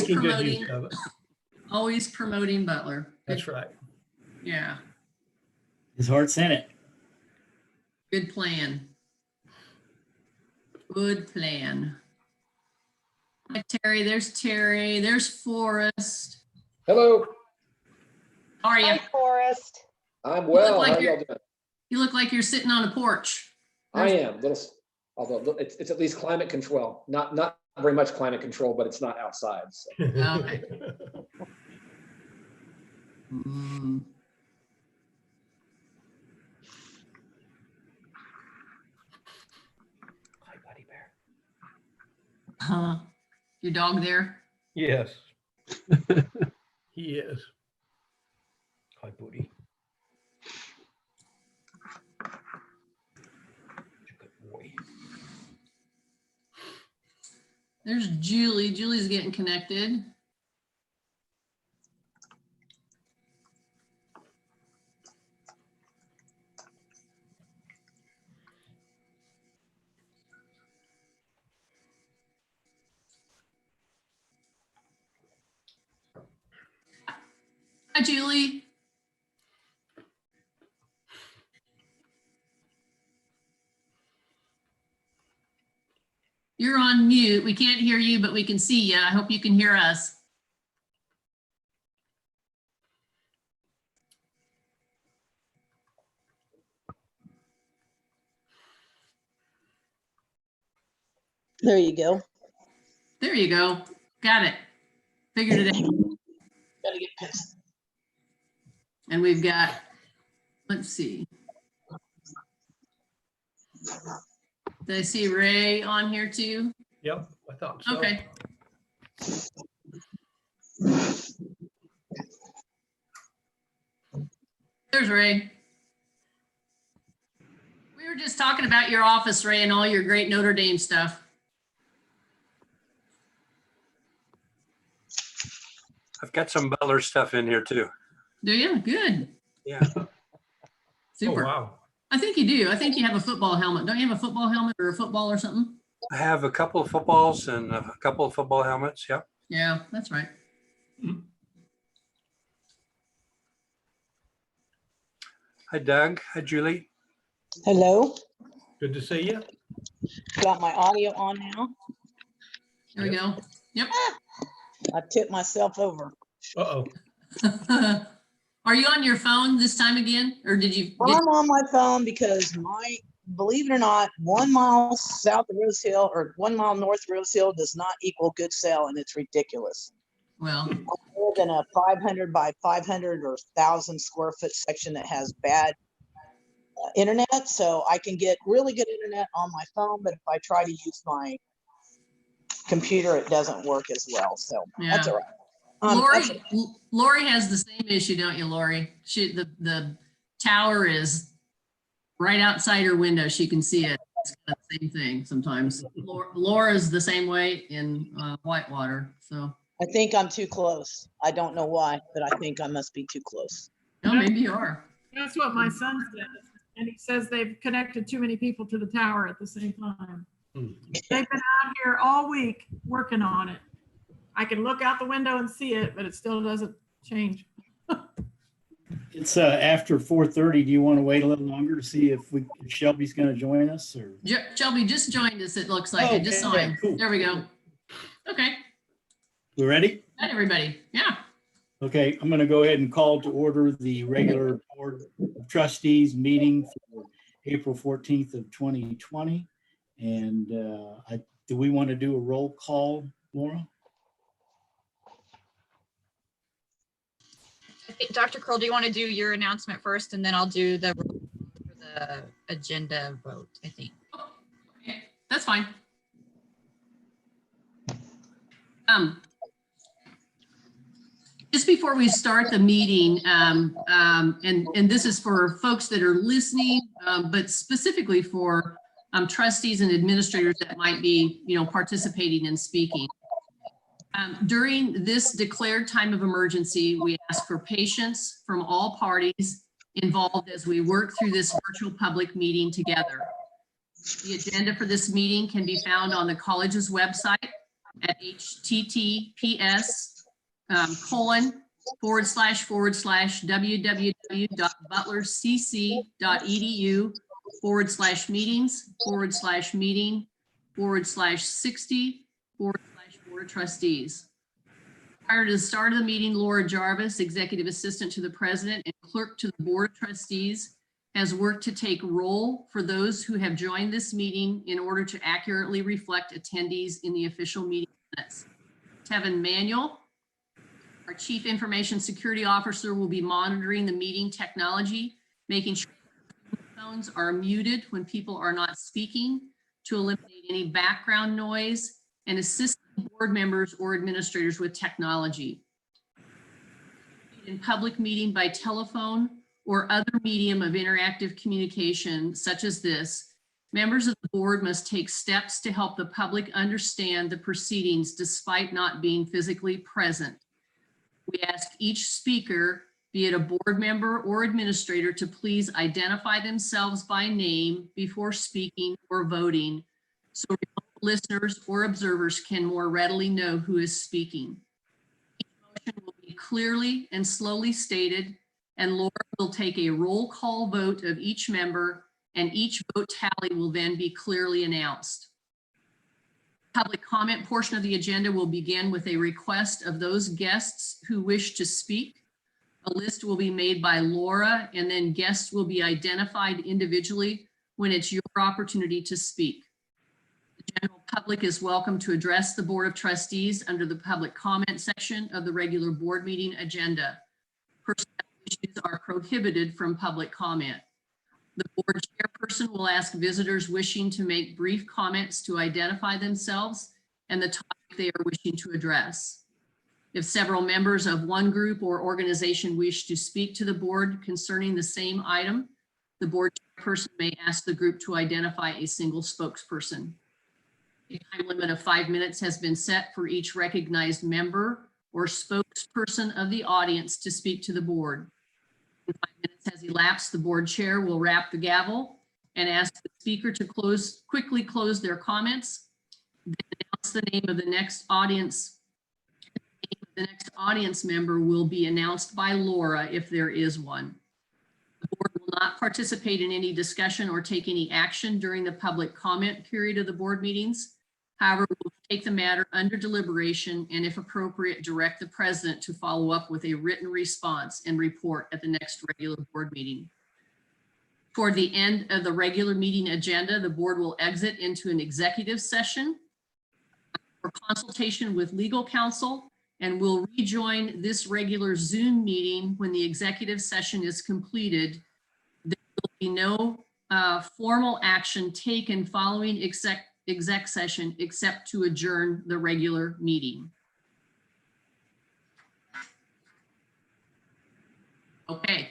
making good use of it. Always promoting Butler. That's right. Yeah. His heart sent it. Good plan. Good plan. Hi, Terry. There's Terry. There's Forrest. Hello. How are you? Hi, Forrest. I'm well. like How are y'all doing? You look like you're sitting on a porch. I am. Although it's at least climate control. Not very much climate control, but it's not outside. So. Okay. Mm. Hi, buddy bear. Your dog there? Yes. He is. Hi, Booty. Good boy. There's Julie. Julie's getting connected. Hi, Julie. You're on mute. We can't hear you, but we can see you. I hope you can hear us. There you go. There you go. Got it. Figured it out. Gotta get pissed. And we've got, let's see. Did I see Ray on here too? Yep, I thought so. Okay. There's Ray. We were just talking about your office, Ray, and all your great Notre Dame stuff. I've got some Butler stuff in here too. Do you? Good. Yeah. Super. Oh, wow. I think you do. I think you have a football helmet. Don't you have a football helmet or a football or something? I have a couple of footballs and a couple of football helmets. Yep. Yeah, that's right. Hi, Doug. Hi, Julie. Hello. Good to see you. Got my audio on now. There we go. Yep. I tipped myself over. Uh-oh. Are you on your phone this time again? Or did you get I'm on my phone because believe it or not, 1 mile south of Rose Hill or 1 mile north of Rose Hill does not equal good cell, and it's ridiculous. well, I live in a 500 by 500 or 1,000 square foot section that has bad internet, so I can get really good internet on my phone, but if I try to use my computer, it doesn't work as well. So that's yeah. all right. Lori has the same issue, don't you, Lori? The tower is right outside her window. She can see it. It's kind of the same thing sometimes. Laura's the same way in Whitewater. So I think I'm too close. I don't know why, but I think I must be too close. no, maybe you are. That's what my son says. And he says they've connected too many people to the tower at the same time. They've been out here all week working on it. I can look out the window and see it, but it still doesn't change. It's after 4:30. Do you want to wait a little longer to see if Shelby's going to join us? Or Shelby just joined us, it looks like. I just saw him. Cool. There we go. Okay. We ready? Hi, everybody. Yeah. Okay, I'm going to go ahead and call to order the regular Board of Trustees meeting for April 14th of 2020. And do we want to do a roll call, Laura? I think, Dr. Kroll, do you want to do your announcement first, and then I'll do the agenda vote, I think. Okay, that's fine. Just before we start the meeting, and this is for folks that are listening, but specifically for trustees and administrators that might be, participating and speaking. During this declared time of emergency, we ask for patience from all parties involved as we work through this virtual public meeting together. The agenda for this meeting can be found on the college's website at https://www.butlercc.edu/meeting/60/board of trustees. Prior to the start of the meeting, Laura Jarvis, Executive Assistant to the President and Clerk to the Board of Trustees, has worked to take roll for those who have joined this meeting in order to accurately reflect attendees in the official meeting minutes. Tevin Manuel, our Chief Information Security Officer, will be monitoring the meeting technology, making sure phones are muted when people are not speaking to eliminate any background noise and assist board members or administrators with technology. In public meeting by telephone or other medium of interactive communication such as this, members of the board must take steps to help the public understand the proceedings despite not being physically present. We ask each speaker, be it a board member or administrator, to please identify themselves by name before speaking or voting, so listeners or observers can more readily know who is speaking. Each motion will be clearly and slowly stated, and Laura will take a roll call vote of each member, and each vote tally will then be clearly announced. Public comment portion of the agenda will begin with a request of those guests who wish to speak. A list will be made by Laura, and then guests will be identified individually when it's your opportunity to speak. The general public is welcome to address the Board of Trustees under the public comment section of the regular board meeting agenda. Personnel issues are prohibited from public comment. The board chairperson will ask visitors wishing to make brief comments to identify themselves and the topic they are wishing to address. If several members of one group or organization wish to speak to the board concerning the same item, the board chairperson may ask the group to identify a single spokesperson. A time limit of 5 minutes has been set for each recognized member or spokesperson of the audience to speak to the board. When 5 minutes has elapsed, the board chair will rap the gavel and ask the speaker to quickly close their comments, then announce the name of the next audience. The next audience member will be announced by Laura if there is one. The board will not participate in any discussion or take any action during the public comment period of the board meetings. However, we will take the matter under deliberation and, if appropriate, direct the president to follow up with a written response and report at the next regular board meeting. Toward the end of the regular meeting agenda, the board will exit into an executive session for consultation with legal counsel, and will rejoin this regular Zoom meeting when the executive session is completed. There will be no formal action taken following exec session except to adjourn the regular meeting. Okay.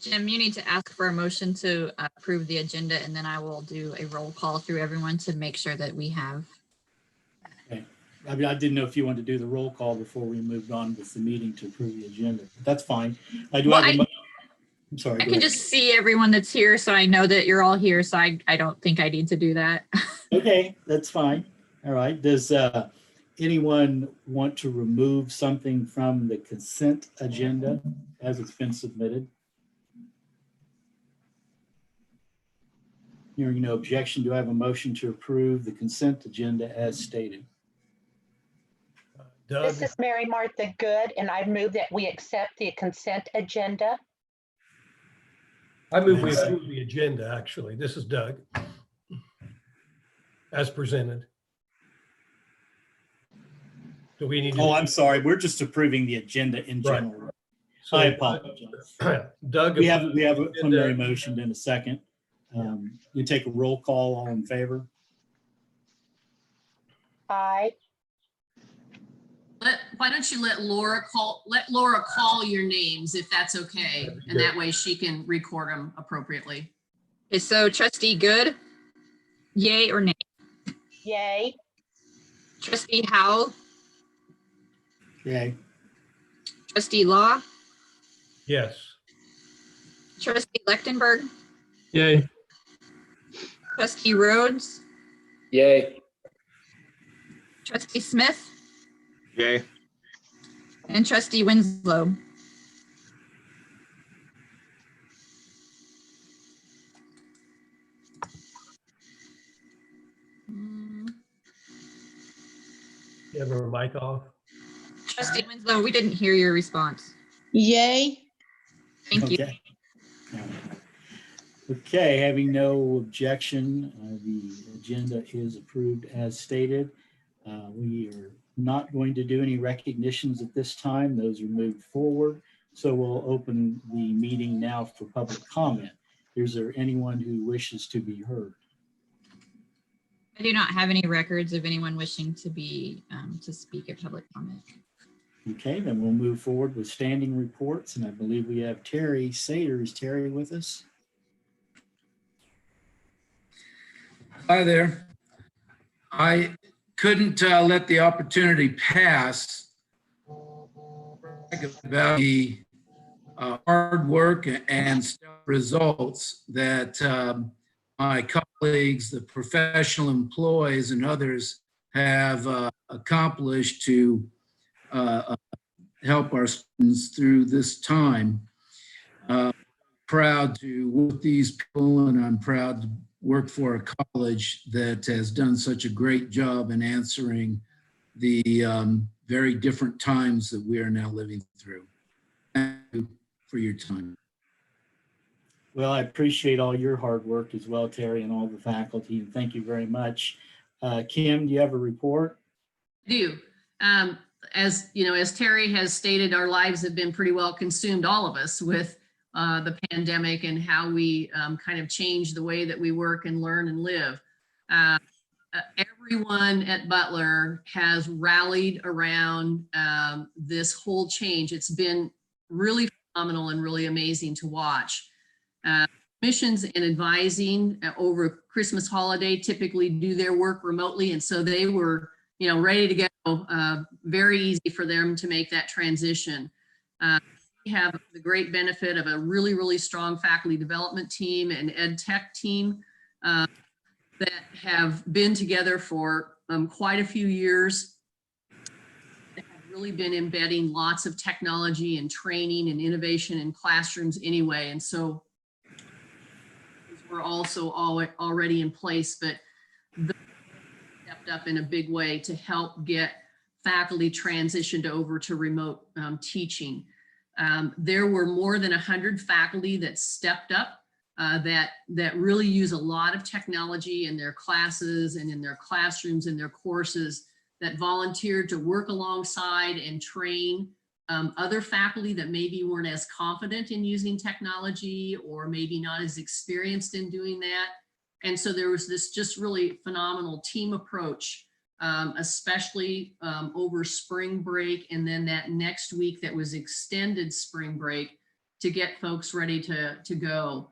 Jim, you need to ask for a motion to approve the agenda, and then I will do a roll call through everyone to make sure that we have. Okay. I mean, I didn't know if you wanted to do the roll call before we moved on with the meeting to approve the agenda. That's fine. I do Well, have I'm sorry. I go can ahead. just see everyone that's here, so I know that you're all here, so I don't think I need to do that. Okay, that's fine. All right. Does anyone want to remove something from the consent agenda as it's been submitted? Hearing no objection, do I have a motion to approve the consent agenda as stated? Doug, This is Mary Martha Good, and I move that we accept the consent agenda. I move we approve the agenda, actually. This is Doug. As presented. Do we need to? Oh, I'm sorry. We're just approving the agenda in Right. general. So, I apologize. Doug. We have a preliminary motion in a second. You take a roll call, all in favor? Aye. Why don't you let Laura call your names if that's okay, and that way she can record them appropriately. Okay, so Trustee Good, yay or nay? Yay. Trustee Howell, Yay. Trustee Law, Yes. Trustee Lechtenberg, Yay. Trustee Rhodes, Yay. Trustee Smith Yay. and Trustee Winslow. You have her mic off? Trustee Winslow, we didn't hear your response. Yay. Thank you. Okay. Okay, having no objection, the agenda is approved as stated. We are not going to do any recognitions at this time. Those are moved forward. So we'll open the meeting now for public comment. Is there anyone who wishes to be heard? I do not have any records of anyone wishing to be to speak at public comment. Okay, then we'll move forward with standing reports. And I believe we have Terry Sater. Is Terry with us? Hi there. I couldn't let the opportunity pass about the hard work and results that my colleagues, the professional employees and others have accomplished to help our students through this time. Proud to work with these people, and I'm proud to work for a college that has done such a great job in answering the very different times that we are now living through. Thank you for your time. Well, I appreciate all your hard work as well, Terry, and all the faculty. Thank you very much. Kim, do you have a report? I do. As you know, as Terry has stated, our lives have been pretty well consumed, all of us, with the pandemic and how we kind of change the way that we work and learn and live. Everyone at Butler has rallied around this whole change. It's been really phenomenal and really amazing to watch. Missions and advising over Christmas holiday typically do their work remotely, and so they were, you know, ready to go. Very easy for them to make that transition. We have the great benefit of a really, really strong faculty development team and ed tech team that have been together for quite a few years. They have really been embedding lots of technology and training and innovation in classrooms anyway. And so we're also already in place, but they stepped up in a big way to help get faculty transitioned over to remote teaching. There were more than 100 faculty that stepped up that really use a lot of technology in their classes and in their classrooms and their courses, that volunteered to work alongside and train other faculty that maybe weren't as confident in using technology or maybe not as experienced in doing that. And so there was this just really phenomenal team approach, especially over spring break, and then that next week that was extended spring break to get folks ready to go.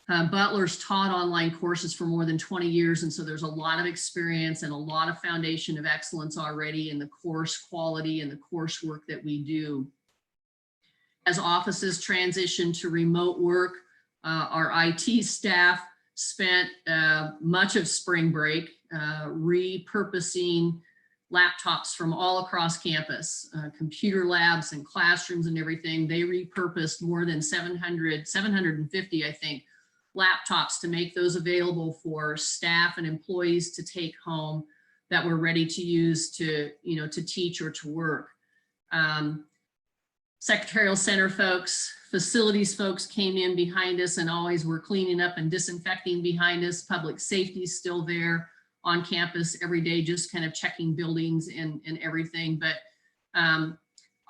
Butler's taught online courses for more than 20 years, and so there's a lot of experience and a lot of foundation of excellence already in the course quality and the coursework that we do. As offices transition to remote work, our IT staff spent much of spring break repurposing laptops from all across campus, computer labs and classrooms and everything. They repurposed more than 750, I think, laptops to make those available for staff and employees to take home that were ready to use to, you know, to teach or to work. Secretarial Center folks, facilities folks came in behind us and always were cleaning up and disinfecting behind us. Public safety is still there on campus every day, just kind of checking buildings and everything. But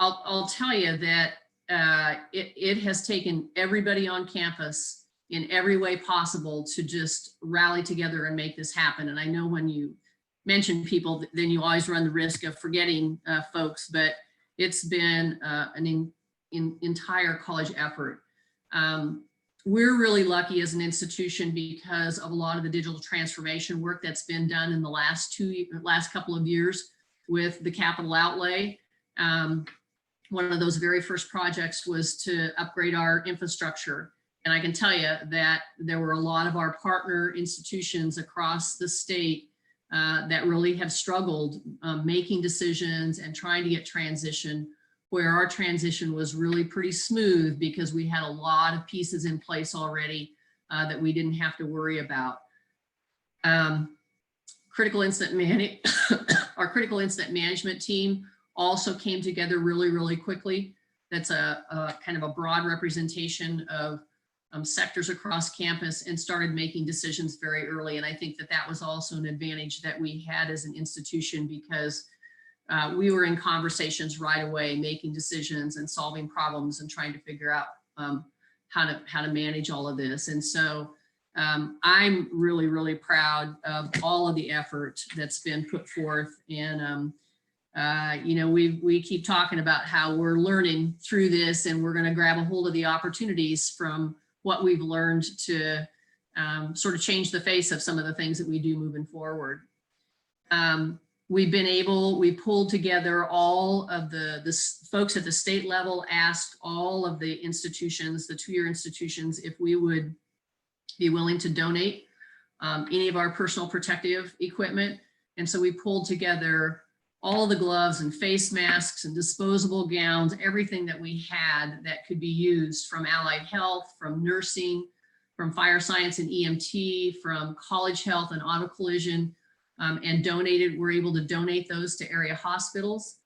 I'll tell you that it has taken everybody on campus in every way possible to just rally together and make this happen. And I know when you mention people, then you always run the risk of forgetting folks, but it's been an entire college effort. We're really lucky as an institution because of a lot of the digital transformation work that's been done in the last couple of years with the capital outlay. One of those very first projects was to upgrade our infrastructure. And I can tell you that there were a lot of our partner institutions across the state that really have struggled making decisions and trying to get transition, where our transition was really pretty smooth because we had a lot of pieces in place already that we didn't have to worry about. Critical incident our critical incident management team also came together really, really quickly. That's a kind of a broad representation of sectors across campus and started making decisions very early. And I think that that was also an advantage that we had as an institution, because we were in conversations right away, making decisions and solving problems and trying to figure out how to manage all of this. And so I'm really, really proud of all of the effort that's been put forth. And you know, we keep talking about how we're learning through this, and we're going to grab a hold of the opportunities from what we've learned to sort of change the face of some of the things that we do moving forward. We pulled together all of the folks at the state level, asked all of the institutions, the two-year institutions, if we would be willing to donate any of our personal protective equipment. And so we pulled together all the gloves and face masks and disposable gowns, everything that we had that could be used, from allied health, from nursing, from fire science and EMT, from college health and auto collision, and we're able to donate those to area hospitals.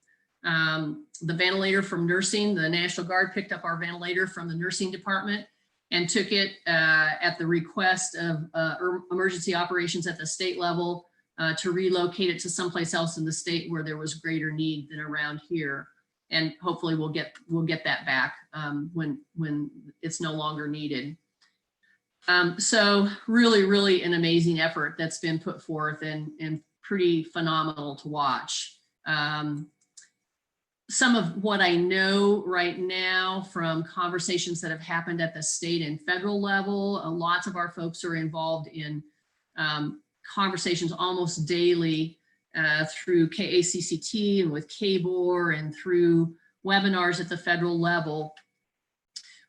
The ventilator from nursing, the National Guard picked up our ventilator from the nursing department and took it at the request of emergency operations at the state level to relocate it to someplace else in the state where there was greater need than around here. And hopefully we'll get that back when it's no longer needed. So really, really an amazing effort that's been put forth, and pretty phenomenal to watch. Some of what I know right now from conversations that have happened at the state and federal level, lots of our folks are involved in conversations almost daily through KACCT and with KBOR and through webinars at the federal level.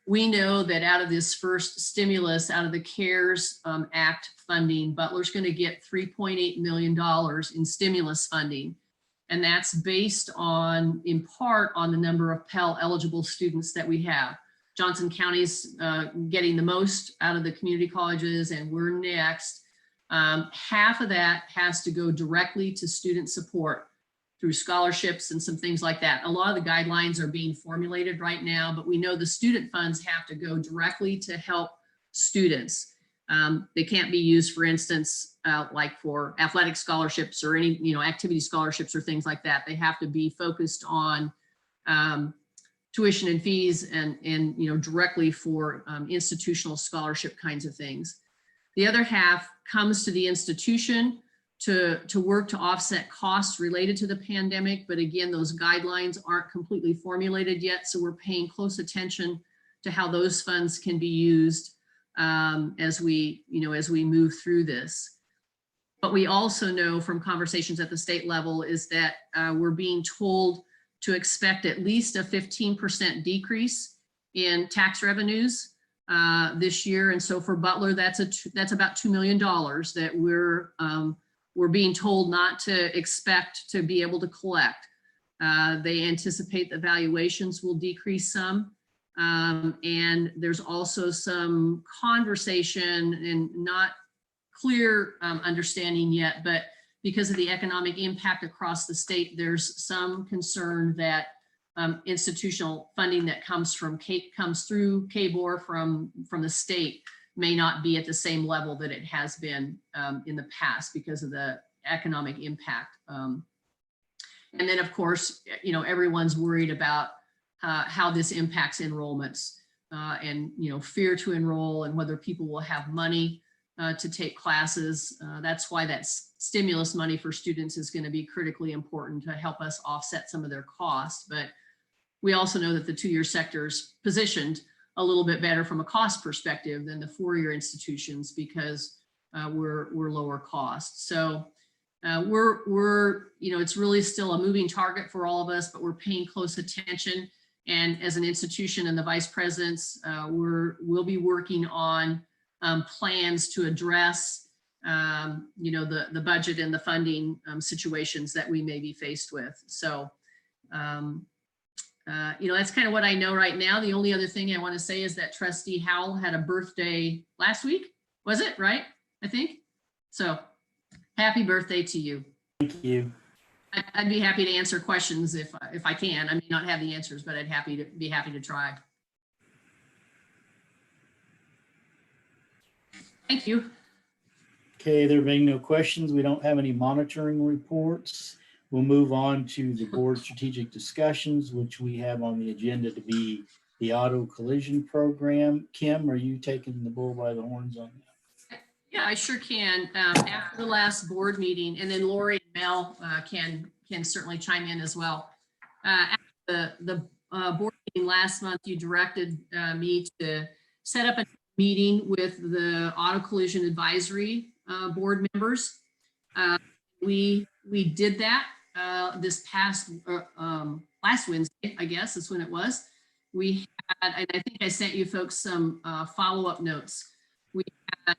We know that out of this first stimulus, out of the CARES Act funding, Butler's going to get $3.8 million in stimulus funding. And that's based on, in part, on the number of Pell eligible students that we have. Johnson County's getting the most out of the community colleges, and we're next. Half of that has to go directly to student support through scholarships and some things like that. A lot of the guidelines are being formulated right now, but we know the student funds have to go directly to help students. They can't be used, for instance, like for athletic scholarships or any, activity scholarships or things like that. They have to be focused on tuition and fees and directly for institutional scholarship kinds of things. The other half comes to the institution to work to offset costs related to the pandemic. But again, those guidelines aren't completely formulated yet. So we're paying close attention to how those funds can be used as we move through this. But we also know from conversations at the state level is that we're being told to expect at least a 15% decrease in tax revenues this year. And so for Butler, that's about $2 million that we're being told not to expect to be able to collect. They anticipate that valuations will decrease some. And there's also some conversation and not clear understanding yet, but because of the economic impact across the state, there's some concern that institutional funding that comes through KBOR from the state may not be at the same level that it has been in the past because of the economic impact. And then of course, everyone's worried about how this impacts enrollments and, fear to enroll and whether people will have money to take classes. That's why that stimulus money for students is going to be critically important to help us offset some of their costs. But we also know that the two-year sector is positioned a little bit better from a cost perspective than the four-year institutions because we're lower cost. So it's really still a moving target for all of us, but we're paying close attention. And as an institution and the vice presidents, we'll be working on plans to address the budget and the funding situations that we may be faced with. So, that's kind of what I know right now. The only other thing I want to say is that Trustee Howell had a birthday last week. Was it right? I think so. Happy birthday to you. Thank you. I'd be happy to answer questions if I can. I may not have the answers, but I'd be happy to try. Thank you. Okay, there being no questions, we don't have any monitoring reports. We'll move on to the board strategic discussions, which we have on the agenda to be the auto collision program. Kim, are you taking the bull by the horns on that? Yeah, I sure can. After the last board meeting, and then Lori and Mel can certainly chime in as well. After the board meeting last month, you directed me to set up a meeting with the auto collision advisory board members. We did that this past last Wednesday, I guess is when it was. We had, and I think I sent you folks some follow-up notes. We had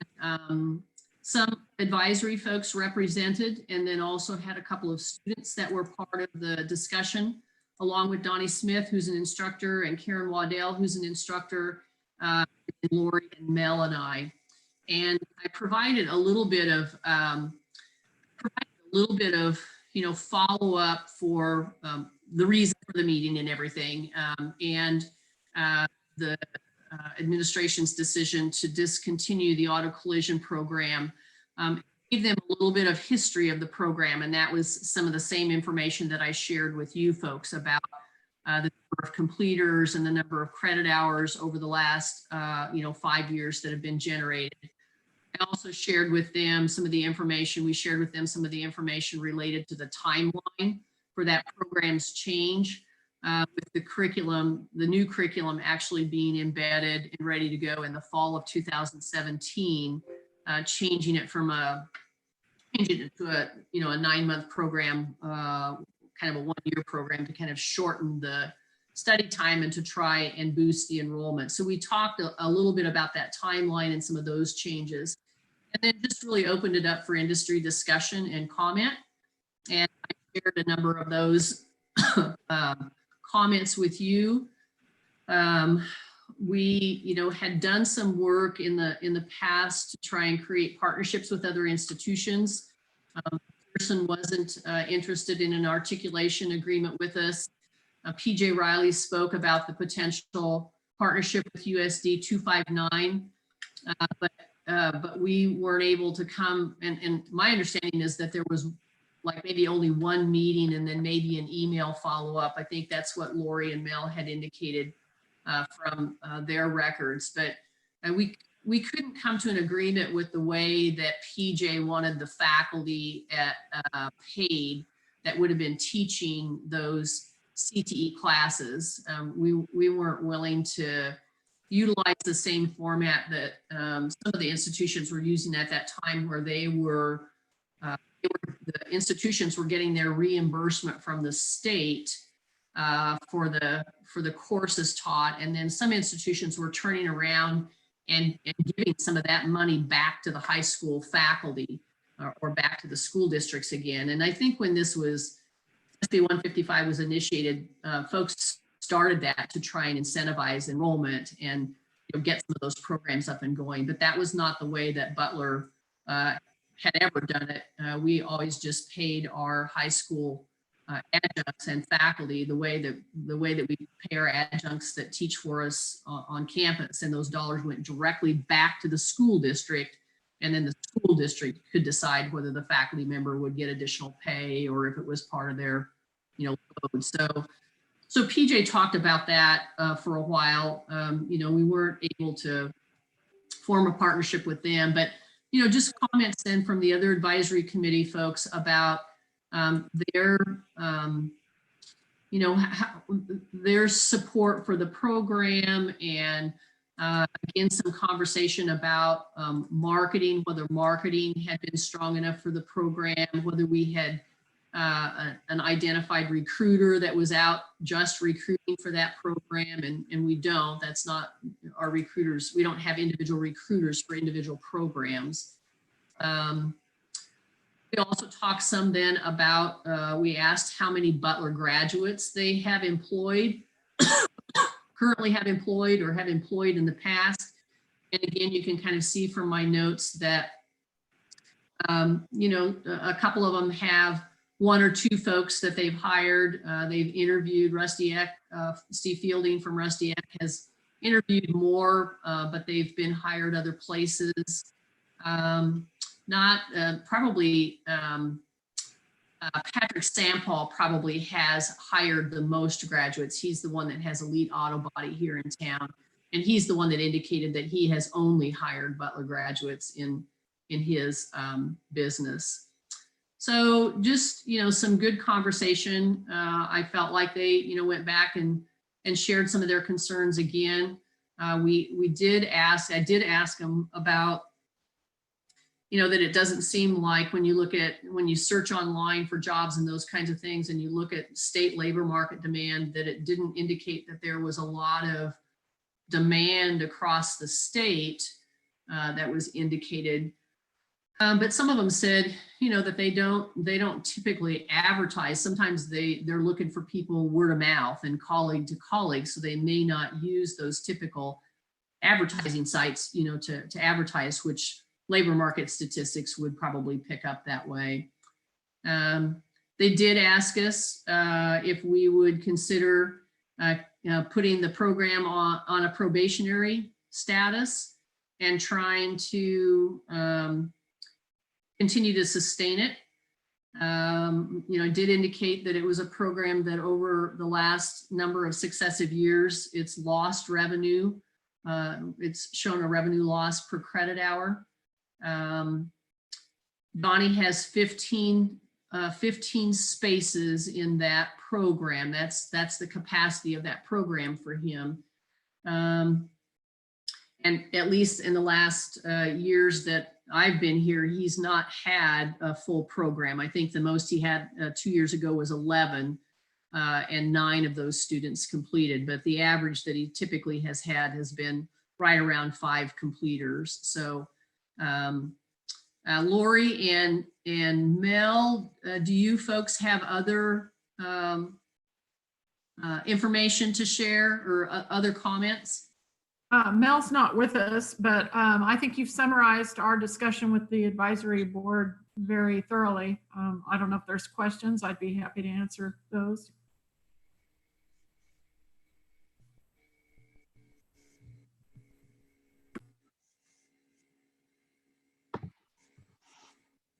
some advisory folks represented, and then also had a couple of students that were part of the discussion, along with Donnie Smith, who's an instructor, and Karen Waddell, who's an instructor, and Lori and Mel and I. And I provided a little bit of follow up for the reason for the meeting and everything, and the administration's decision to discontinue the auto collision program. Give them a little bit of history of the program, and that was some of the same information that I shared with you folks about the number of completers and the number of credit hours over the last 5 years that have been generated. I also shared with them some of the information. We shared with them some of the information related to the timeline for that program's change, with the curriculum, the new curriculum actually being embedded and ready to go in the fall of 2017, changing it to a 9-month program, kind of a 1-year program to kind of shorten the study time and to try and boost the enrollment. So we talked a little bit about that timeline and some of those changes, and then just really opened it up for industry discussion and comment. And I shared a number of those comments with you. We, had done some work in the past to try and create partnerships with other institutions. The person wasn't interested in an articulation agreement with us. PJ Riley spoke about the potential partnership with USD 259, but we weren't able to come. And my understanding is that there was like maybe only one meeting and then maybe an email follow-up. I think that's what Lori and Mel had indicated from their records, but we couldn't come to an agreement with the way that PJ wanted the faculty paid that would have been teaching those CTE classes. We weren't willing to utilize the same format that some of the institutions were using at that time, where the institutions were getting their reimbursement from the state for the courses taught, and then some institutions were turning around and giving some of that money back to the high school faculty or back to the school districts again. And I think when this was SB 155 was initiated, folks started that to try and incentivize enrollment and get some of those programs up and going. But that was not the way that Butler had ever done it. We always just paid our high school adjuncts and faculty the way that we pay our adjuncts that teach for us on campus, and those dollars went directly back to the school district, and then the school district could decide whether the faculty member would get additional pay or if it was part of their load. So PJ talked about that for a while. We weren't able to form a partnership with them, but just comments then from the other advisory committee folks about their support for the program, and again, some conversation about marketing, whether marketing had been strong enough for the program, whether we had an identified recruiter that was out just recruiting for that program, and we don't. That's not our recruiters. We don't have individual recruiters for individual programs. We also talked some then about, we asked how many Butler graduates they have employed, currently have employed or have employed in the past. And again, you can kind of see from my notes that, you know, a couple of them have one or two folks that they've hired. They've interviewed. Rusty Eck, Steve Fielding from Rusty Eck has interviewed more, but they've been hired other places. Probably Patrick Sampall probably has hired the most graduates. He's the one that has Elite Auto Body here in town. And he's the one that indicated that he has only hired Butler graduates in his business. So just, you know, some good conversation. I felt like they, you know, went back and shared some of their concerns again. I did ask them about, you know, that it doesn't seem like when you search online for jobs and those kinds of things, and you look at state labor market demand, that it didn't indicate that there was a lot of demand across the state that was indicated. But some of them said, you know, that they don't typically advertise. Sometimes they're looking for people word of mouth and colleague to colleague, so they may not use those typical advertising sites, you know, to advertise, which labor market statistics would probably pick up that way. They did ask us if we would consider putting the program on a probationary status and trying to continue to sustain it. You know, it did indicate that it was a program that over the last number of successive years, it's lost revenue. It's shown a revenue loss per credit hour. Bonnie has 15 spaces in that program. That's the capacity of that program for him. And at least in the last years that I've been here, he's not had a full program. I think the most he had 2 years ago was 11, and 9 of those students completed. But the average that he typically has had has been right around 5 completers. So Lori and Mel, do you folks have other information to share or other comments? Mel's not with us, but I think you've summarized our discussion with the advisory board very thoroughly. I don't know if there's questions. I'd be happy to answer those.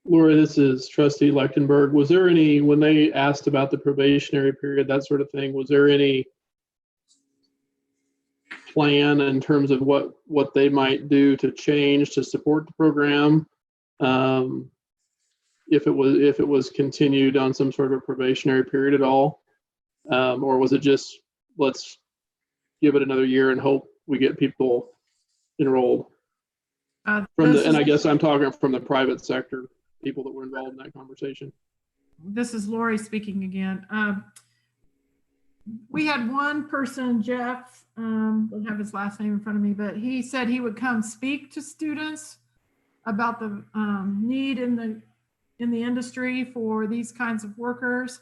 Laura, this is Trustee Lechtenberg. Was there any, when they asked about the probationary period, that sort of thing, was there any plan in terms of what they might do to change to support the program if it was continued on some sort of probationary period at all, or was it just let's give it another year and hope we get people enrolled and I guess I'm talking from the private sector, people that were involved in that conversation. This is Lori speaking again. We had one person, Jeff, don't have his last name in front of me, but he said he would come speak to students about the need in the industry for these kinds of workers.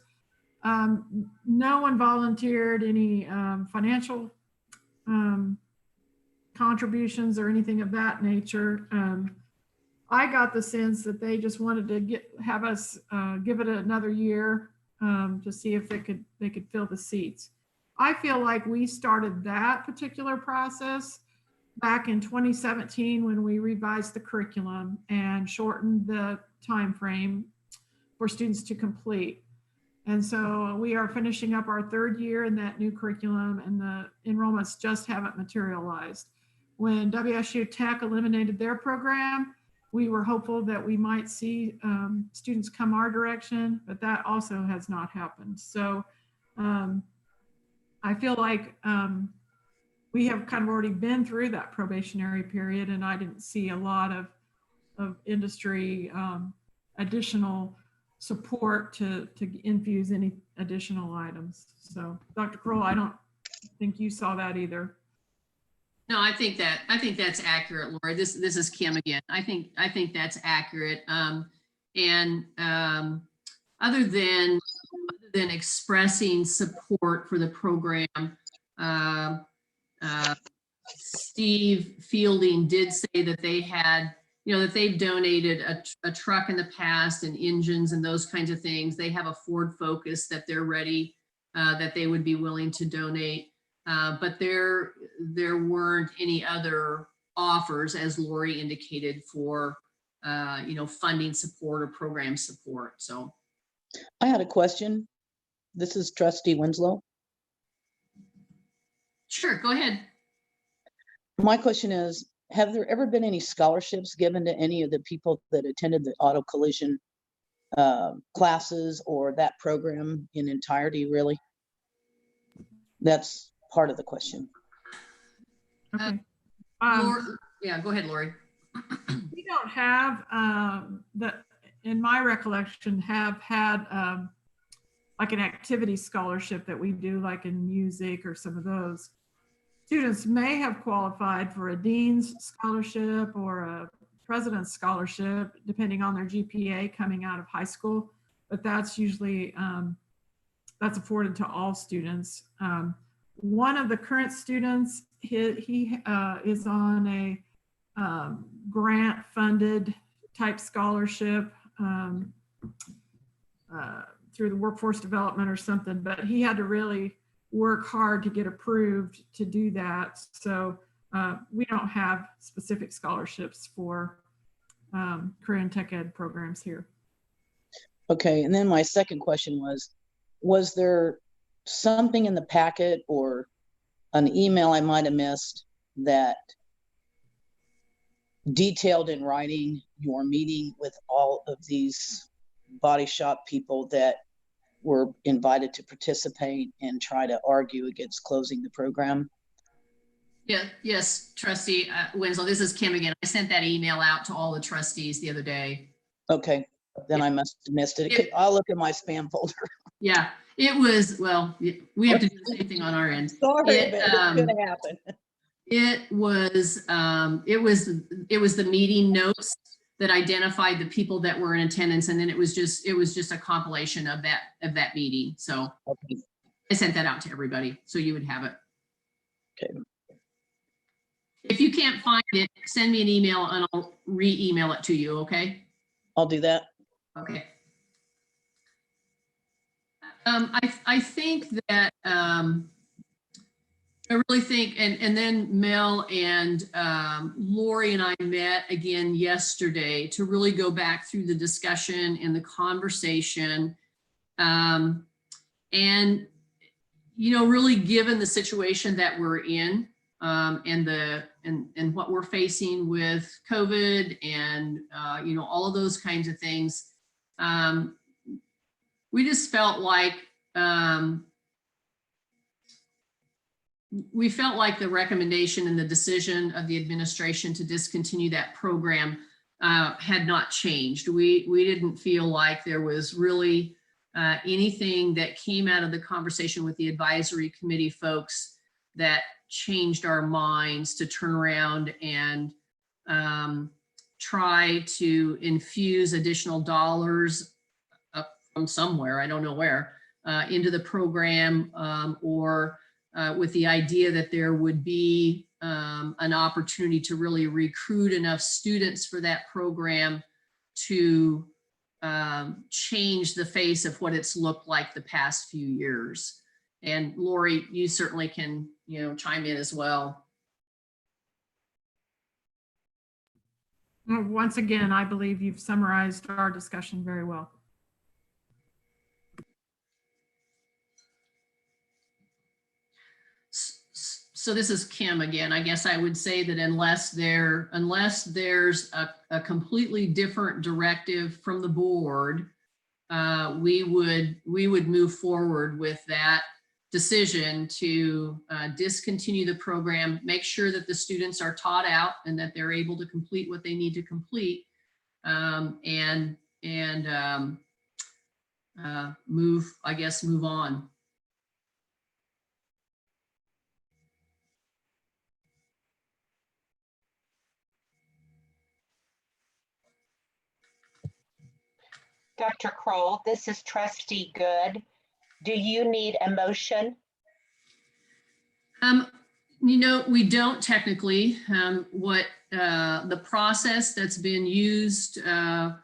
No one volunteered any financial contributions or anything of that nature. I got the sense that they just wanted to have us give it another year to see if they could fill the seats. I feel like we started that particular process back in 2017 when we revised the curriculum and shortened the time frame for students to complete. And so we are finishing up our 3rd year in that new curriculum, and the enrollments just haven't materialized. When WSU Tech eliminated their program, we were hopeful that we might see students come our direction, but that also has not happened. So I feel like we have kind of already been through that probationary period, and I didn't see a lot of industry additional support to infuse any additional items. So Dr. Kroll, I don't think you saw that either. No, I think that's accurate, Laura. This is Kim again. I think that's accurate. Other than expressing support for the program, Steve Fielding did say that they had, that they've donated a truck in the past and engines and those kinds of things. They have a Ford Focus that they're ready, that they would be willing to donate. But there weren't any other offers, as Lori indicated, for funding support or program support. So I had a question. This is Trustee Winslow. sure, go ahead. My question is, have there ever been any scholarships given to any of the people that attended the auto collision classes or that program in entirety, really? That's part of the question. Okay. Lori, yeah, go ahead, Lori. We don't have in my recollection, have had like an activity scholarship that we do, like in music or some of those. Students may have qualified for a dean's scholarship or a president's scholarship, depending on their GPA coming out of high school, but that's usually, that's afforded to all students. One of the current students, he is on a grant funded type scholarship through the workforce development or something, but he had to really work hard to get approved to do that. So we don't have specific scholarships for career and tech ed programs here. Okay, and then my second question was there something in the packet or an email I might have missed that detailed in writing your meeting with all of these body shop people that were invited to participate and try to argue against closing the program? Yeah, yes, Trustee Winslow, this is Kim again. I sent that email out to all the trustees the other day. Okay, then I must have missed it. I'll look at my spam folder. Yeah, it was, well, we have to do the same thing on our end. Sorry, but it's gonna happen. It was the meeting notes that identified the people that were in attendance, and then it was just a compilation of that meeting. So okay. I sent that out to everybody, so you would have it. Okay. If you can't find it, send me an email and I'll re-email it to you. Okay. I'll do that. Okay. I think that I really think, and then Mel and Lori and I met again yesterday to really go back through the discussion and the conversation. And, really given the situation that we're in and what we're facing with COVID and, all of those kinds of things, we just felt like, the recommendation and the decision of the administration to discontinue that program had not changed. We didn't feel like there was really anything that came out of the conversation with the advisory committee folks that changed our minds to turn around and try to infuse additional dollars up from somewhere, I don't know where, into the program or with the idea that there would be an opportunity to really recruit enough students for that program to change the face of what it's looked like the past few years. And Lori, you certainly can, chime in as well. Well, once again, I believe you've summarized our discussion very well. So this is Kim again. I guess I would say that unless there's a completely different directive from the board, we would move forward with that decision to discontinue the program, make sure that the students are taught out and that they're able to complete what they need to complete, and move on. Dr. Kroll, this is Trustee Good. Do you need a motion? We don't technically. What the process that's been used time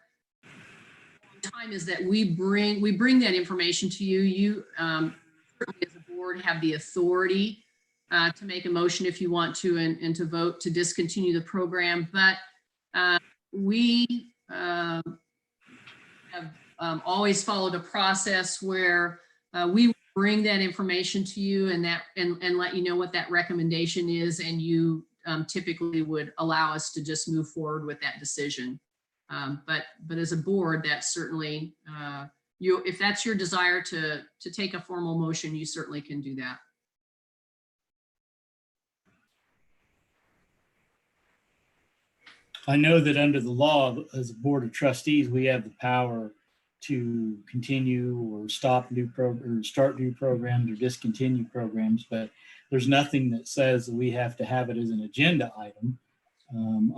is that we bring that information to you. You certainly as a board have the authority to make a motion if you want to and to vote to discontinue the program. But we have always followed a process where we bring that information to you and let you know what that recommendation is, and you typically would allow us to just move forward with that decision. But as a board, that's certainly if that's your desire to take a formal motion, you certainly can do that. I know that under the law, as a board of trustees, we have the power to continue or stop new or start new programs or discontinue programs, but there's nothing that says that we have to have it as an agenda item.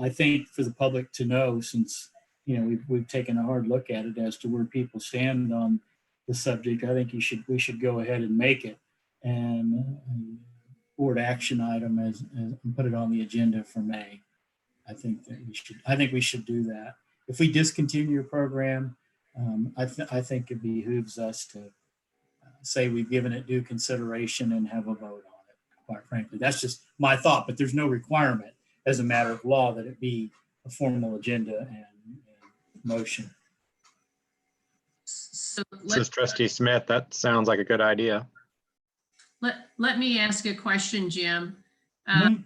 I think for the public to know, since we've taken a hard look at it as to where people stand on the subject, I think we should go ahead and make it and board action item and put it on the agenda for May. I think we should do that. If we discontinue a program, I think it behooves us to say we've given it due consideration and have a vote on it. Quite frankly, that's just my thought, but there's no requirement as a matter of law that it be a formal agenda and motion. So this is Trustee Smith. That sounds like a good idea. Let me ask a question, Jim. Mm-hmm.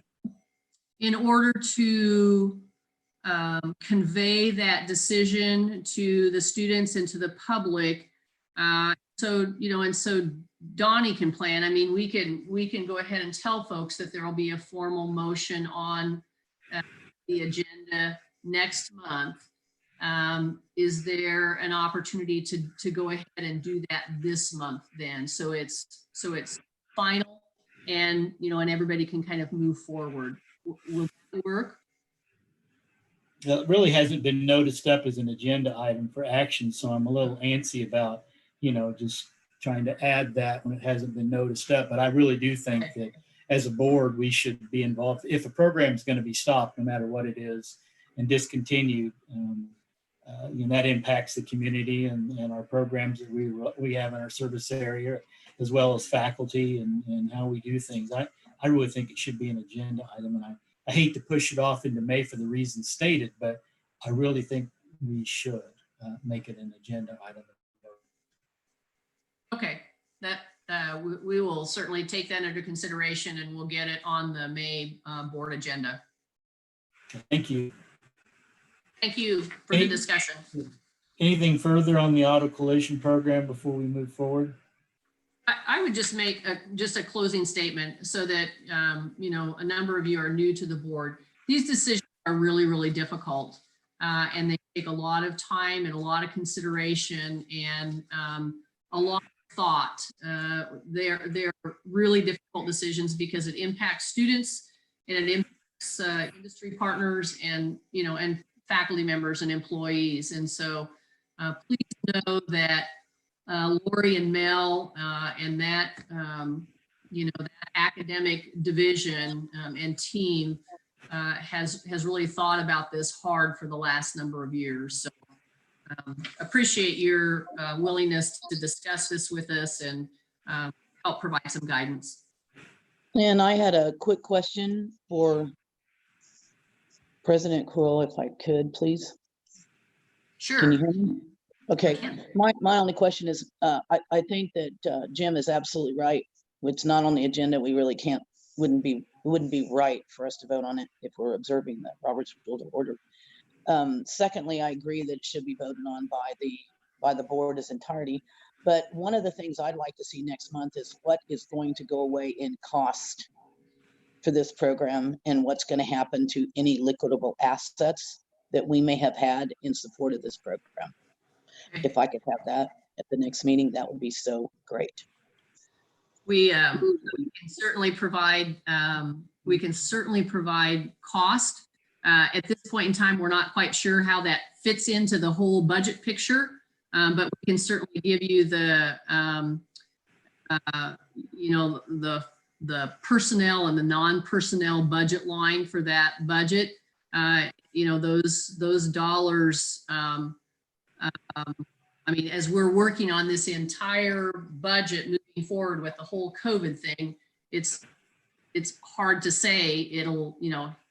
In order to convey that decision to the students and to the public, so Donnie can plan. I mean, we can go ahead and tell folks that there will be a formal motion on the agenda next month. Is there an opportunity to go ahead and do that this month then? So it's final and everybody can kind of move forward. Will that work? It really hasn't been noticed up as an agenda item for action, so I'm a little antsy about, just trying to add that when it hasn't been noticed up. But I really do think that as a board, we should be involved. If a program is going to be stopped, no matter what it is, and discontinued, that impacts the community and our programs that we have in our service area, as well as faculty and how we do things. I really think it should be an agenda item, and I hate to push it off into May for the reasons stated, but I really think we should make it an agenda item. Okay, we will certainly take that under consideration and we'll get it on the May board agenda. Thank you. Thank you for the discussion. Anything further on the auto collision program before we move forward? I would just make a closing statement so that, a number of you are new to the board. These decisions are really, really difficult and they take a lot of time and a lot of consideration and a lot of thought. They're really difficult decisions because it impacts students and it impacts industry partners and faculty members and employees. And so please know that Lori and Mel and that, that academic division and team has really thought about this hard for the last number of years. So appreciate your willingness to discuss this with us and help provide some guidance. And I had a quick question for President Kroll, if I could, please. Sure. Can you hear me? Okay, my only question is, I think that Jim is absolutely right. It's not on the agenda. We really can't, wouldn't be right for us to vote on it if we're observing the Robert's Rules of Order. Secondly, I agree that it should be voted on by the board as entirety. But one of the things I'd like to see next month is what is going to go away in cost for this program and what's going to happen to any liquidable assets that we may have had in support of this program. If I could have that at the next meeting, that would be so great. We can certainly provide cost. At this point in time, we're not quite sure how that fits into the whole budget picture. but we can certainly give you the, the personnel and the non-personnel budget line for that budget. Those dollars, I mean, as we're working on this entire budget moving forward with the whole COVID thing, it's hard to say it'll,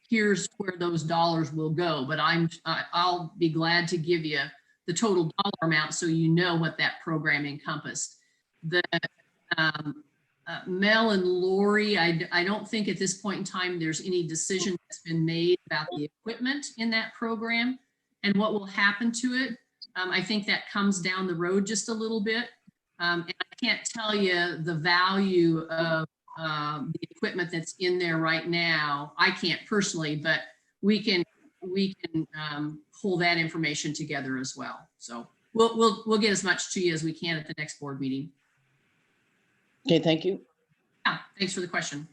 here's where those dollars will go, but I'll be glad to give you the total dollar amount so you know what that program encompassed. The Mel and Lori, I don't think at this point in time there's any decision that's been made about the equipment in that program and what will happen to it. I think that comes down the road just a little bit. And I can't tell you the value of the equipment that's in there right now. I can't personally, but we can pull that information together as well. So we'll get as much to you as we can at the next board meeting. Okay, thank you. Yeah, thanks for the question.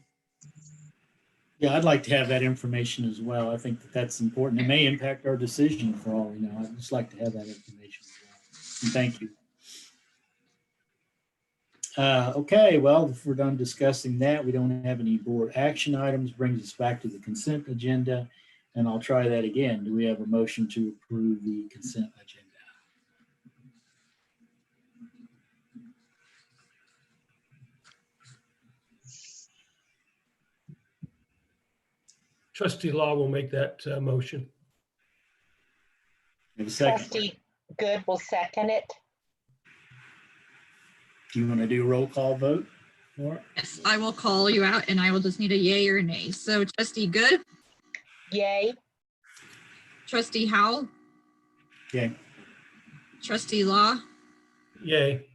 Yeah, I'd like to have that information as well. I think that that's important. It may impact our decision for all we know. I'd just like to have that information as well. And thank you. Okay, well, if we're done discussing that, we don't have any board action items, brings us back to the consent agenda. And I'll try that again. Do we have a motion to approve the consent agenda? Trustee Law will make that motion. Have a second. Trustee Good will second it. Do you want to do a roll call vote? Laura? Yes, I will call you out and I will just need a yay or a nay. So Trustee Good, Yay. Trustee Howell, Okay. Trustee Law, Yay.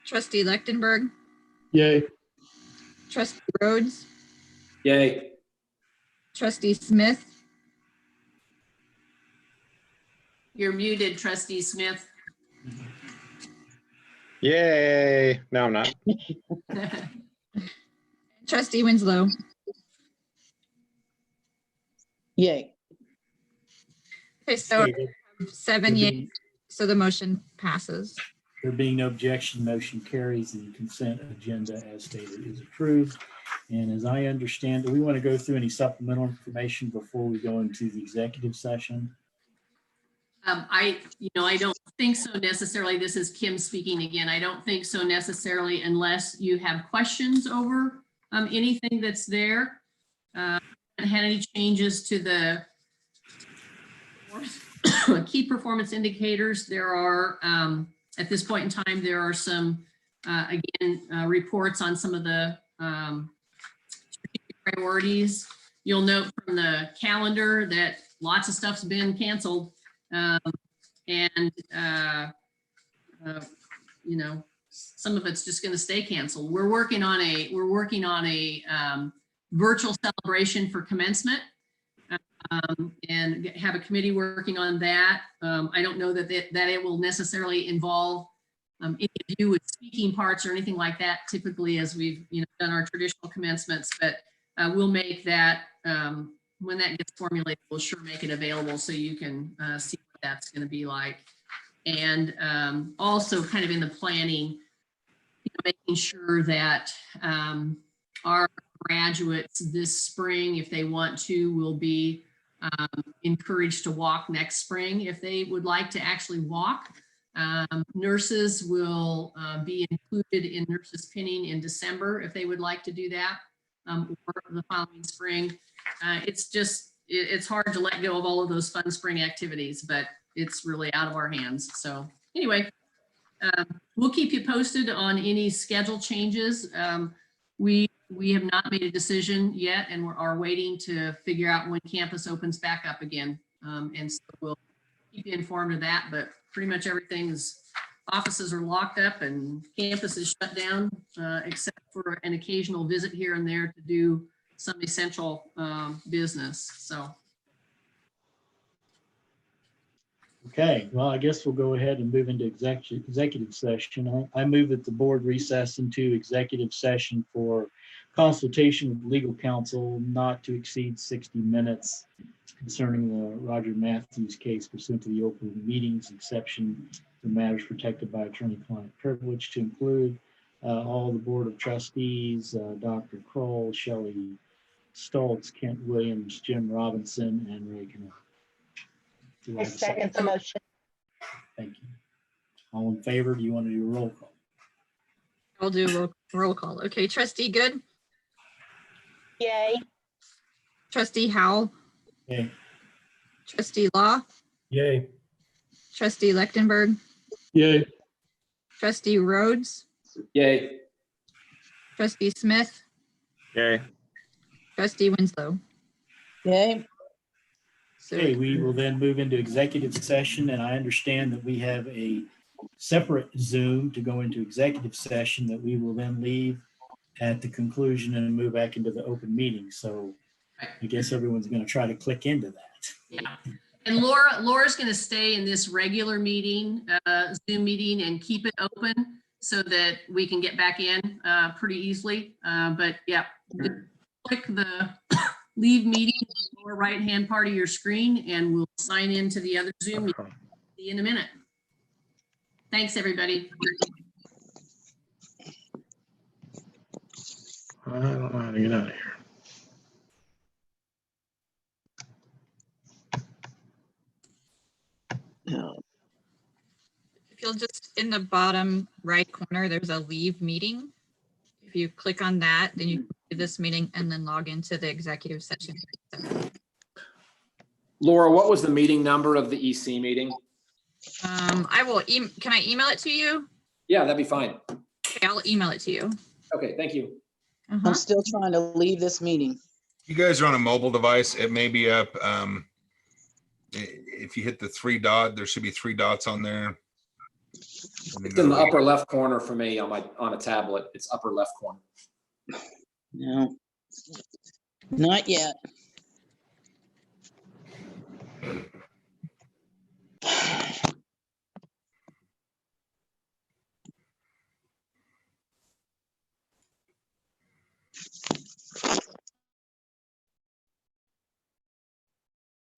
Trustee Lechtenberg, Yay. Trustee Rhodes, Yay. Trustee Smith, You're muted, Trustee Smith. Yay. No, I'm not. Trustee Winslow. Yay. Okay, so Okay, 7 yeas, so the motion passes. there being no objection, motion carries. The consent agenda as stated is approved. And as I understand, do we want to go through any supplemental information before we go into the executive session? I don't think so necessarily. This is Kim speaking again. I don't think so necessarily unless you have questions over anything that's there. Haven't had any changes to the key performance indicators. There are, at this point in time, there are some, reports on some of the priorities. You'll note from the calendar that lots of stuff's been canceled. Some of it's just going to stay canceled. We're working on a virtual celebration for commencement, and have a committee working on that. I don't know that it will necessarily involve any of you with speaking parts or anything like that. Typically, as we've done our traditional commencements, but we'll make that. When that gets formulated, we'll sure make it available so you can see what that's going to be like. And also kind of in the planning, making sure that our graduates this spring, if they want to, will be encouraged to walk next spring if they would like to actually walk. Nurses will be included in nurses pinning in December if they would like to do that, or the following spring. It's hard to let go of all of those fun spring activities, but it's really out of our hands. So anyway, we'll keep you posted on any schedule changes. We have not made a decision yet, and are waiting to figure out when campus opens back up again. And so we'll keep you informed of that, but pretty much offices are locked up and campus is shut down, except for an occasional visit here and there to do some essential business. So. Okay, well, I guess we'll go ahead and move into executive session. I move that the board recess into executive session for consultation with legal counsel not to exceed 60 minutes concerning the Roger Matthews case pursuant to the open meetings exception for matters protected by attorney-client privilege to include all the Board of Trustees, Dr. Kroll, Shelley Stoltz, Kent Williams, Jim Robinson, and Ray Cannell. Do I have a second the motion. Thank you. All in favor? Do you want to do a roll call? I'll do a roll call. Okay, trustee Good, Yay. trustee Howell, Okay. trustee Law, Yay. trustee Lechtenberg, Yay. trustee Rhodes, Yay. trustee Smith, Yay. trustee Winslow. Okay, So Okay, we will then move into executive session, and I understand that we have a separate Zoom to go into executive session that we will then leave at the conclusion and move back into the open meeting. So I guess everyone's going to try to click into that. Yeah. And Laura's going to stay in this regular meeting, Zoom meeting, and keep it open so that we can get back in pretty easily. But yeah, click the leave meeting in the lower right-hand part of your screen, and we'll sign into the other Zoom meeting. See you in a minute. Thanks, everybody. I don't know how to get out of here. if you'll just, in the bottom right corner, there's a leave meeting. If you click on that, then you can leave this meeting and then log into the executive session. Laura, what was the meeting number of the EC meeting? I will, can I email it to you? Yeah, that'd be fine. Okay, I'll email it to you. Okay, thank you. I'm still trying to leave this meeting. You guys are on a mobile device. It may be up. If you hit the there should be 3 dots on there. It's in the upper left corner for me on a tablet. It's upper left corner. No, not yet.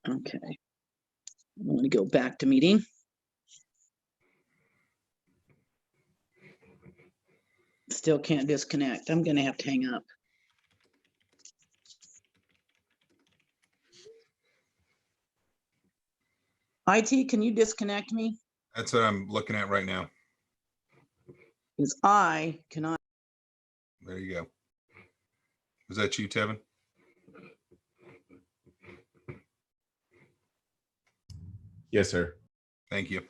Okay. I want to go back to meeting. Still can't disconnect. I'm going to have to hang up. IT, can you disconnect me? That's what I'm looking at right now. Because I cannot. There you go. Was that you, Tevin? Yes, sir. Thank you.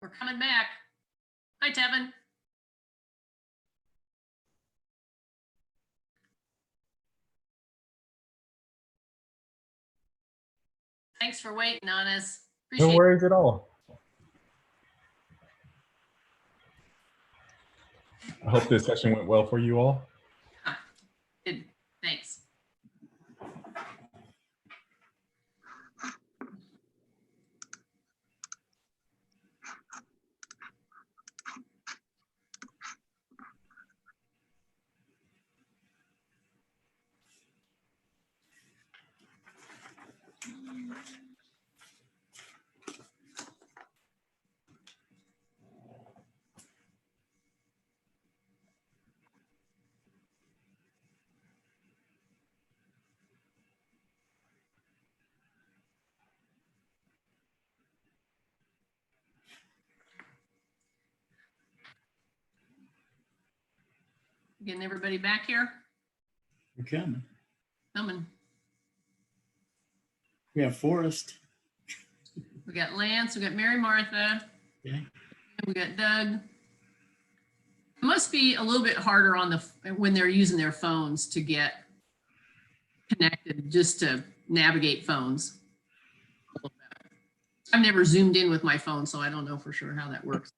We're coming back. Hi, Tevin. Thanks for waiting on us. No Appreciate it. worries at all. I hope this session went well for you all. Good. Thanks. Getting everybody back here. We're coming. Coming. We have Forrest. We got Lance, we got Mary Martha, Okay. we got Doug. It must be a little bit harder on the when they're using their phones to get connected, just to navigate phones. I've never zoomed in with my phone, so I don't know for sure how that works.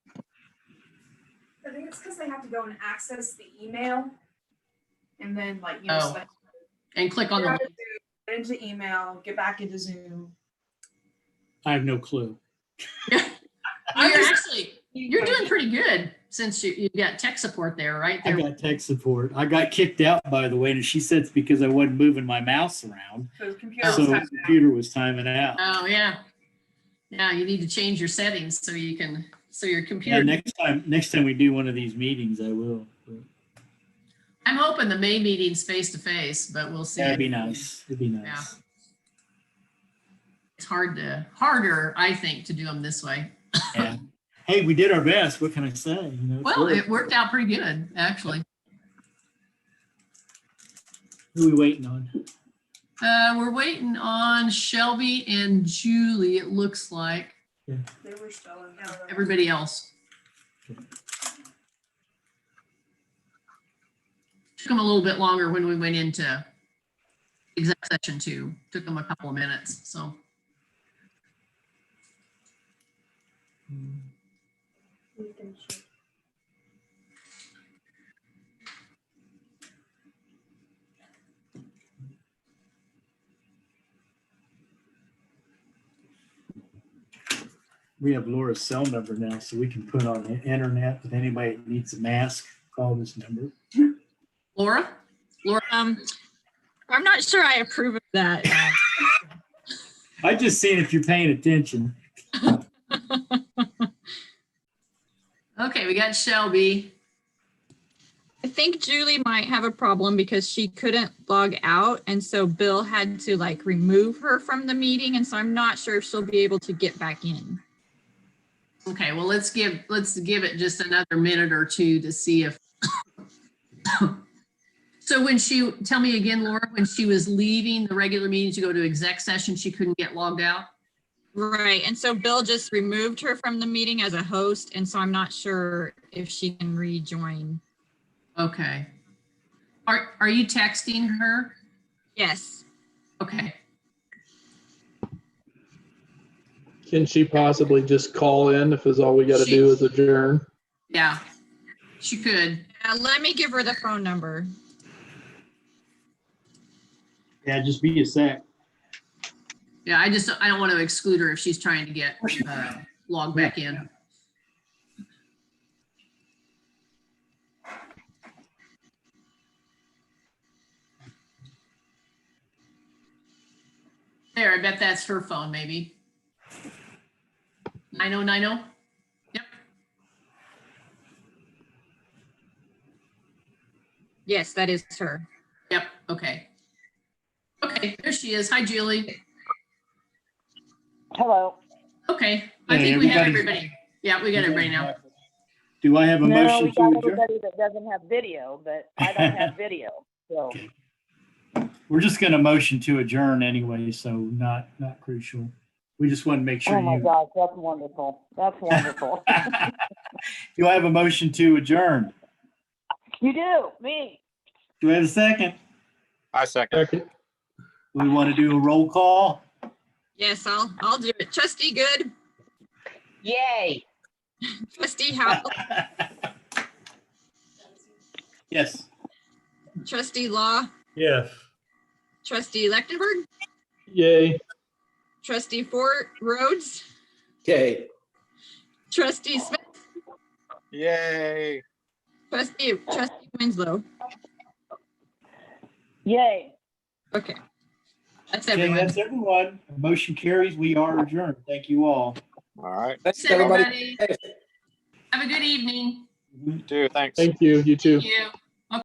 I think it's because they have to go and access the email and then like, Oh, select- and click on get the out of Zoom, get into email, get back into Zoom. I have no clue. You're doing pretty good since you got tech support there, right? I There. got tech support. I got kicked out, by the way, and she said it's because I wasn't moving my mouse around. So the computer So the computer was timing out. Oh, yeah. Yeah, you need to change your settings so you can, so your Yeah, computer. next time we do one of these meetings, I will. I'm hoping the May meeting's face to face, but we'll see. That'd be nice. It'd be nice. Yeah. It's harder, I think, to do them this way. Yeah. Hey, we did our best. What can I say? You know, Well, it worked out pretty good, actually. Who are we waiting on? We're waiting on Shelby and Julie, it looks like. They were still in there. Everybody else. Took them a little bit longer when we went into exec session 2. Took them a couple of minutes, so. We have Laura's cell number now, so we can put on the internet that anybody that needs a mask, call this number. Laura? I'm not sure I approve of that. I just seen if you're paying attention. Okay, we got Shelby. I think Julie might have a problem because she couldn't log out. And so Bill had to like remove her from the meeting. And so I'm not sure if she'll be able to get back in. Okay, well, let's give it just another minute or two to see if. So tell me again, Laura, when she was leaving the regular meeting to go to exec session, she couldn't get logged out? Right. And so Bill just removed her from the meeting as a host. And so I'm not sure if she can rejoin. Okay. Are you texting her? Yes. Okay. Can she possibly just call in if is all we got to do is adjourn? Yeah, she could. Let me give her the phone number. Yeah, just be a sec. Yeah, I don't want to exclude her if she's trying to get logged back in. There, I bet that's her phone, maybe. 9090? Yep. Yes, that is her. Yep, okay. Okay, there she is. Hi, Julie. Hello. Okay, I Hey, think we have everybody. everybody. Yeah, we got everybody now. Do I have a No, motion we to got adjourn? everybody that doesn't have video, but I don't have video, so. We're just going to motion to adjourn anyway, so not crucial. We just want to make sure Oh my you. gosh, that's wonderful. That's wonderful. Do I have a motion to adjourn? You do, me. Do I have a second? I second. Do we want to do a roll call? Yes, I'll do it. Trustee Good, Yay. trustee Howell, Yes. trustee Law, Yes. trustee Lechtenberg, Yay. trustee Fort Rhodes, Okay. trustee Smith, Yay. trustee Winslow. Yay. Okay. That's Okay, everyone. that's everyone. Motion carries. We are adjourned. Thank you all. All right. Thanks, Thanks, everybody. everybody. Have a good evening. You too. Thanks. Thank you. You too. Thank you.